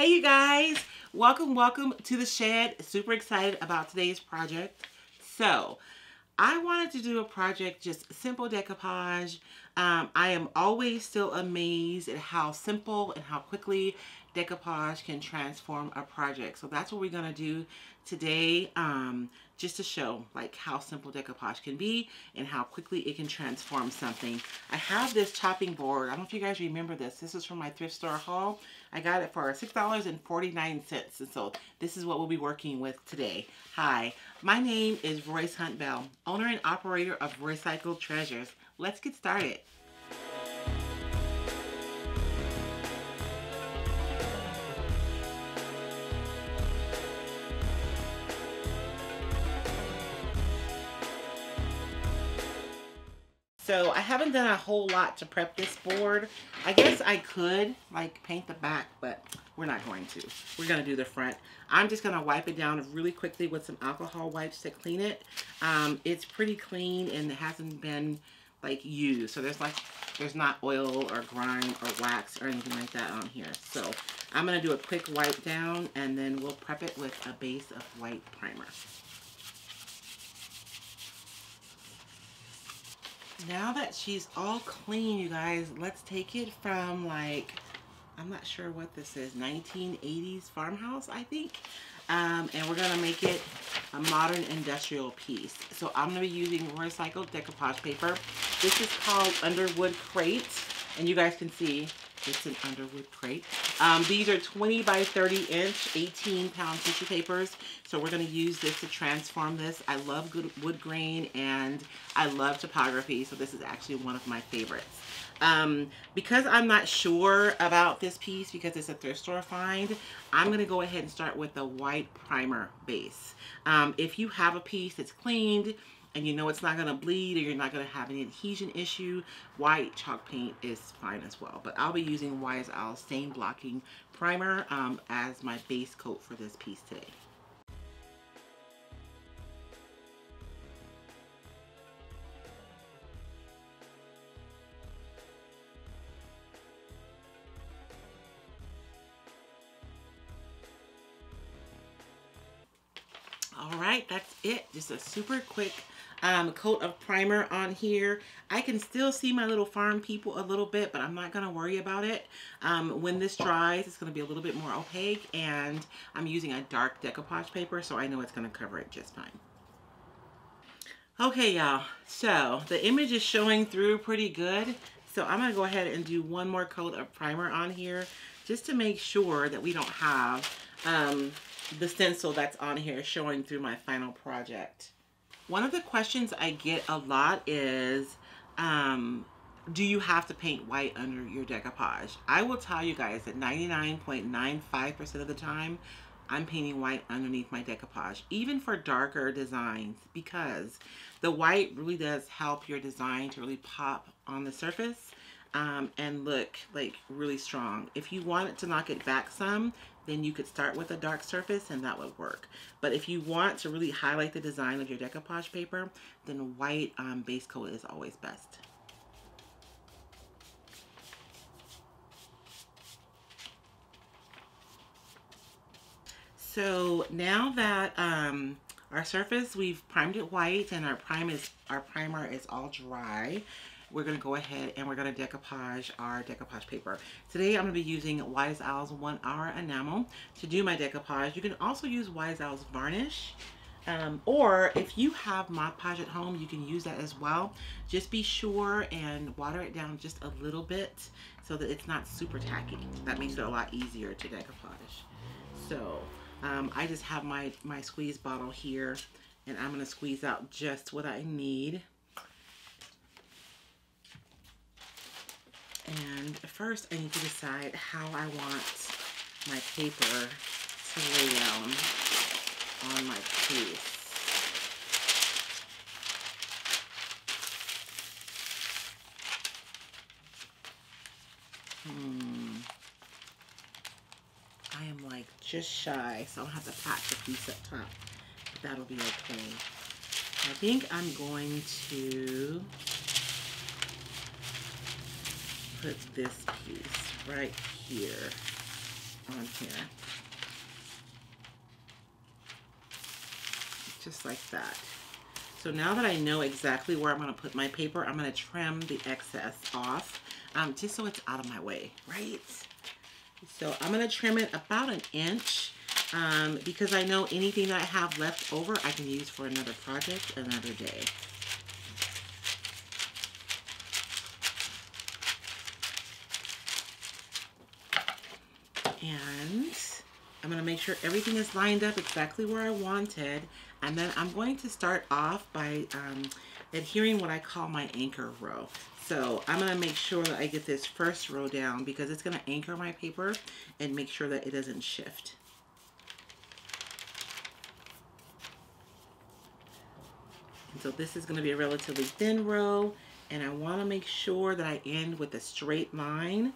Hey you guys, welcome to the shed. Super excited about today's project. So I wanted to do a project, just simple decoupage. I am always still amazed at how simple and how quickly decoupage can transform a project. So that's what we're gonna do today, just to show like how simple decoupage can be and how quickly it can transform something. I have this chopping board. I don't know if you guys remember this. This is from my thrift store haul. I got it for $6.49, and so this is what we'll be working with today. Hi, my name is Royce Hunt Bell, owner and operator of Roycycled Treasures. Let's get started. So I haven't done a whole lot to prep this board. I guess I could like paint the back, but we're not going to. We're gonna do the front. I'm just gonna wipe it down really quickly with some alcohol wipes to clean it. It's pretty clean and it hasn't been like used. So there's not oil or grime or wax or anything like that on here. So I'm gonna do a quick wipe down and then we'll prep it with a base of white primer. Now that she's all clean, you guys, let's take it from like, I'm not sure what this is, 1980s farmhouse, I think. And we're gonna make it a modern industrial piece. So I'm gonna be using recycled decoupage paper. This is called Underwood Crate, and you guys can see it's an Underwood Crate. These are 20 by 30 inch, 18-pound tissue papers. So we're gonna use this to transform this. I love good wood grain and I love topography. So this is actually one of my favorites. Because I'm not sure about this piece because it's a thrift store find, I'm gonna go ahead and start with the white primer base. If you have a piece that's cleaned and you know it's not gonna bleed or you're not gonna have any adhesion issue, white chalk paint is fine as well. But I'll be using Wise Owl stain blocking primer as my base coat for this piece today. All right, that's it. Just a super quick coat of primer on here. I can still see my little farm people a little bit, but I'm not gonna worry about it. When this dries, it's gonna be a little bit more opaque, and I'm using a dark decoupage paper, so I know it's gonna cover it just fine. Okay, y'all, so the image is showing through pretty good. So I'm gonna go ahead and do one more coat of primer on here just to make sure that we don't have the stencil that's on here showing through my final project. One of the questions I get a lot is, do you have to paint white under your decoupage? I will tell you guys that 99.95% of the time, I'm painting white underneath my decoupage, even for darker designs, because the white really does help your design to really pop on the surface and look like really strong. If you want it to knock it back some, then you could start with a dark surface and that would work. But if you want to really highlight the design of your decoupage paper, then white base coat is always best. So now that our surface, we've primed it white and our primer is all dry, we're going to go ahead and we're going to decoupage our decoupage paper. Today I'm going to be using Wise Owl's 1 Hour Enamel to do my decoupage. You can also use Wise Owl's varnish, or if you have Mod Podge at home, you can use that as well. Just be sure and water it down just a little bit so that it's not super tacky. That makes it a lot easier to decoupage. So I just have my squeeze bottle here, and I'm going to squeeze out just what I need. And first I need to decide how I want my paper to lay down on my piece. I am like just shy, so I'll have to patch the piece up top. But that'll be okay. I think I'm going to put this piece right here on here. just like that. So now that I know exactly where I'm going to put my paper, I'm going to trim the excess off, just so it's out of my way, right? So I'm going to trim it about an inch, because I know anything that I have left over I can use for another project another day. And I'm going to make sure everything is lined up exactly where I wanted. And then I'm going to start off by adhering what I call my anchor row. So I'm going to make sure that I get this first row down because it's going to anchor my paper and make sure that it doesn't shift. And so this is going to be a relatively thin row, and I want to make sure that I end with a straight line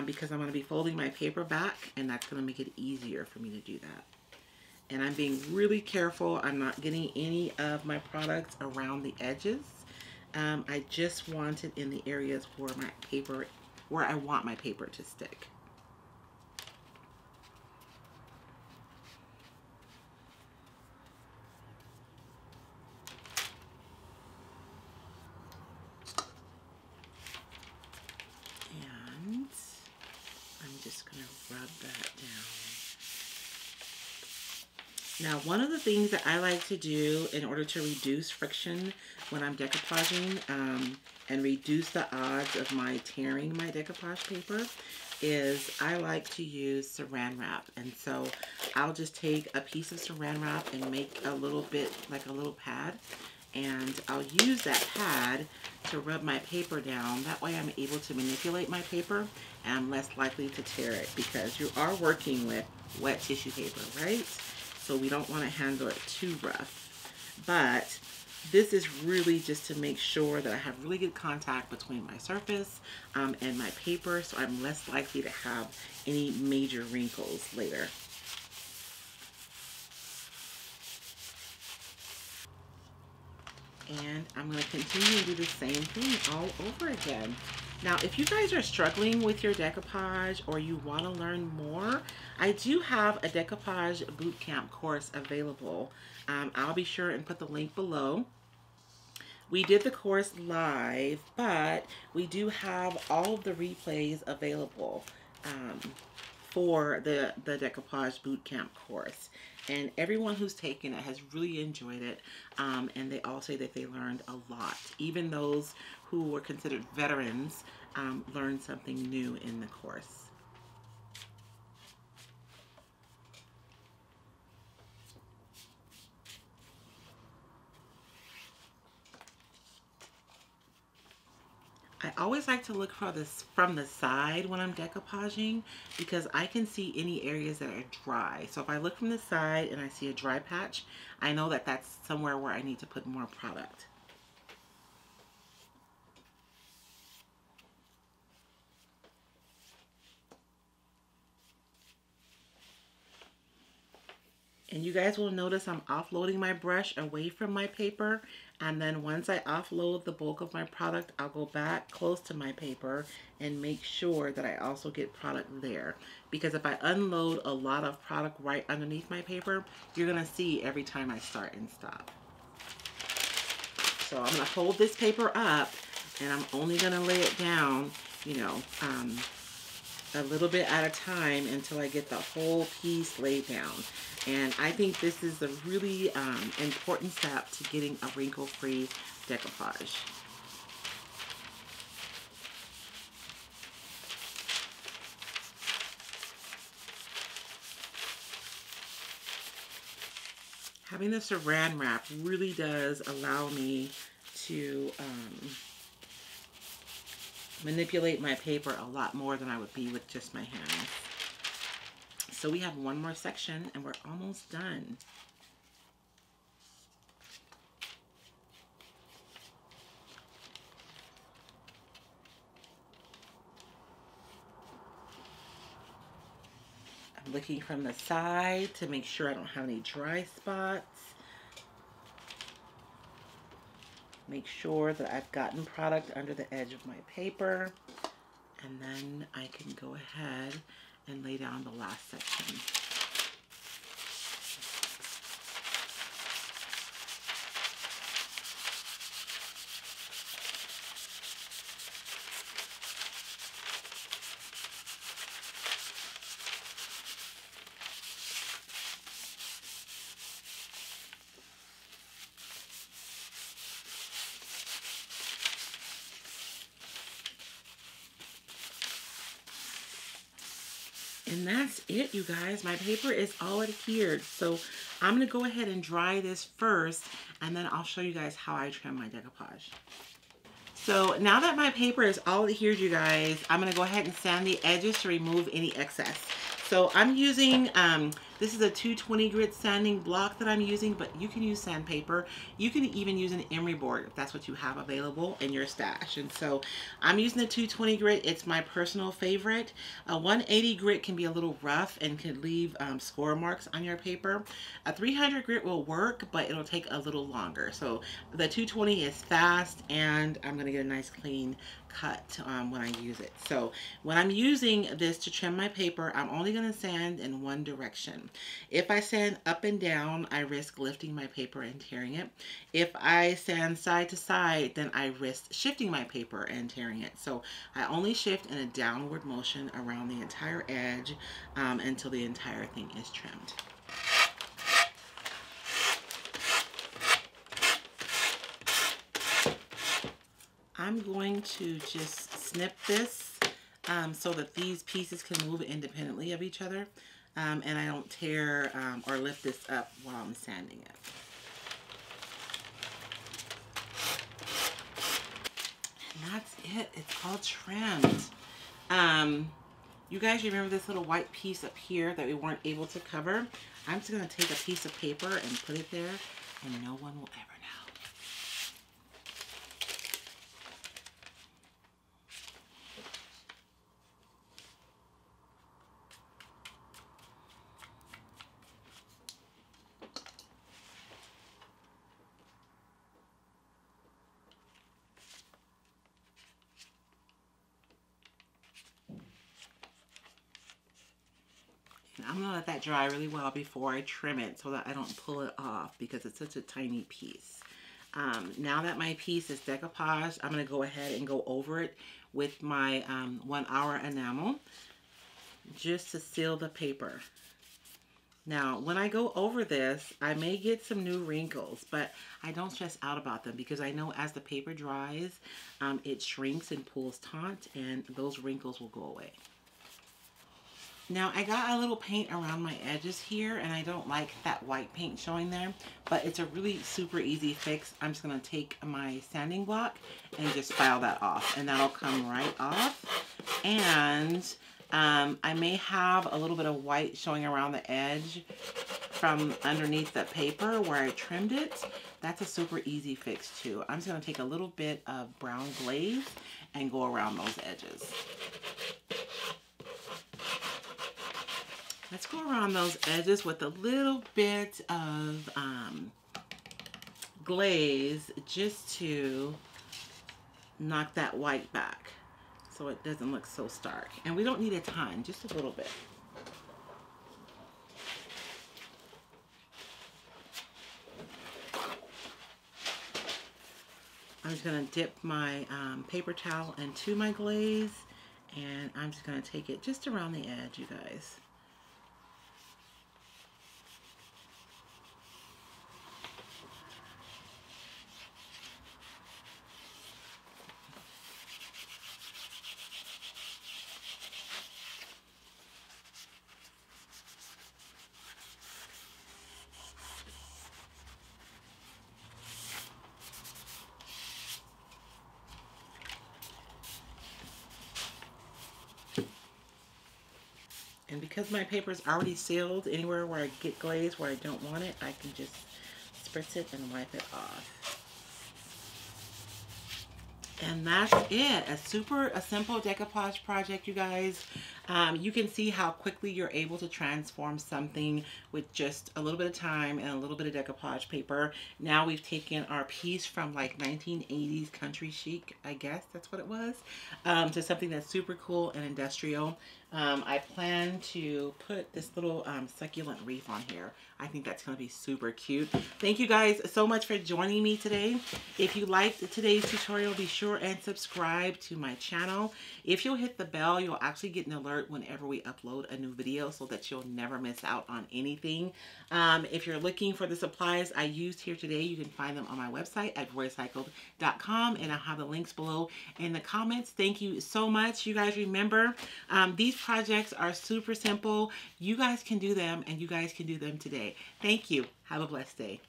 because I'm going to be folding my paper back, and that's going to make it easier for me to do that. And I'm being really careful. I'm not getting any of my products around the edges. I just want it in the areas where my paper, where I want my paper to stick. And I'm just going to rub that down. Now, one of the things that I like to do in order to reduce friction when I'm decoupaging and reduce the odds of my tearing my decoupage paper is I like to use saran wrap. And so I'll just take a piece of saran wrap and make a little bit, like a little pad. And I'll use that pad to rub my paper down. That way I'm able to manipulate my paper and I'm less likely to tear it because you are working with wet tissue paper, right? So we don't want to handle it too rough. But this is really just to make sure that I have really good contact between my surface and my paper, so I'm less likely to have any major wrinkles later. And I'm going to continue to do the same thing all over again. Now, if you guys are struggling with your decoupage or you want to learn more, I do have a decoupage bootcamp course available. I'll be sure and put the link below. We did the course live, but we do have all of the replays available for the decoupage bootcamp course. And everyone who's taken it has really enjoyed it, and they all say that they learned a lot. Even those who were considered veterans learned something new in the course. I always like to look for this from the side when I'm decoupaging because I can see any areas that are dry. So if I look from the side and I see a dry patch, I know that that's somewhere where I need to put more product. And you guys will notice I'm offloading my brush away from my paper. And then once I offload the bulk of my product, I'll go back close to my paper and make sure that I also get product there. Because if I unload a lot of product right underneath my paper, you're gonna see every time I start and stop. So I'm gonna hold this paper up and I'm only gonna lay it down, you know, a little bit at a time until I get the whole piece laid down. And I think this is a really important step to getting a wrinkle-free decoupage. Having the saran wrap really does allow me to manipulate my paper a lot more than I would be with just my hands. So we have one more section and we're almost done. I'm looking from the side to make sure I don't have any dry spots. Make sure that I've gotten product under the edge of my paper. And then I can go ahead and lay down the last section. And that's it, you guys. My paper is all adhered. So I'm going to go ahead and dry this first, and then I'll show you guys how I trim my decoupage. So now that my paper is all adhered, you guys, I'm going to go ahead and sand the edges to remove any excess. So I'm using, this is a 220 grit sanding block that I'm using, but you can use sandpaper. You can even use an emery board if that's what you have available in your stash. And so I'm using the 220 grit. It's my personal favorite. A 180 grit can be a little rough and can leave score marks on your paper. A 300 grit will work, but it'll take a little longer. So the 220 is fast, and I'm going to get a nice clean cut when I use it. So when I'm using this to trim my paper, I'm only going to sand in one direction. If I sand up and down, I risk lifting my paper and tearing it. If I sand side to side, then I risk shifting my paper and tearing it. So I only shift in a downward motion around the entire edge until the entire thing is trimmed. I'm going to just snip this so that these pieces can move independently of each other, and I don't tear or lift this up while I'm sanding it. And that's it. It's all trimmed. You guys remember this little white piece up here that we weren't able to cover? I'm just going to take a piece of paper and put it there, and no one will ever know. I'm going to let that dry really well before I trim it so that I don't pull it off because it's such a tiny piece. Now that my piece is decoupaged, I'm going to go ahead and go over it with my 1 hour enamel just to seal the paper. Now, when I go over this, I may get some new wrinkles, but I don't stress out about them because I know as the paper dries, it shrinks and pulls taut, and those wrinkles will go away. Now, I got a little paint around my edges here, and I don't like that white paint showing there, but it's a really super easy fix. I'm just going to take my sanding block and just file that off, and that'll come right off. And I may have a little bit of white showing around the edge from underneath the paper where I trimmed it. That's a super easy fix too. I'm just going to take a little bit of brown glaze and go around those edges. Let's go around those edges with a little bit of glaze just to knock that white back so it doesn't look so stark. And we don't need a ton, just a little bit. I'm just going to dip my paper towel into my glaze, and I'm just going to take it just around the edge, you guys. And because my paper is already sealed, anywhere where I get glaze where I don't want it, I can just spritz it and wipe it off. And that's it. A simple decoupage project, you guys. You can see how quickly you're able to transform something with just a little bit of time and a little bit of decoupage paper. Now we've taken our piece from like 1980s country chic, I guess that's what it was, to something that's super cool and industrial. I plan to put this little succulent wreath on here. I think that's going to be super cute. Thank you guys so much for joining me today. If you liked today's tutorial, be sure and subscribe to my channel. If you'll hit the bell, you'll actually get an alert whenever we upload a new video so that you'll never miss out on anything. If you're looking for the supplies I used here today, you can find them on my website at roycycled.com, and I'll have the links below in the comments. Thank you so much. You guys remember, these projects are super simple. You guys can do them, and you guys can do them today. Thank you. Have a blessed day.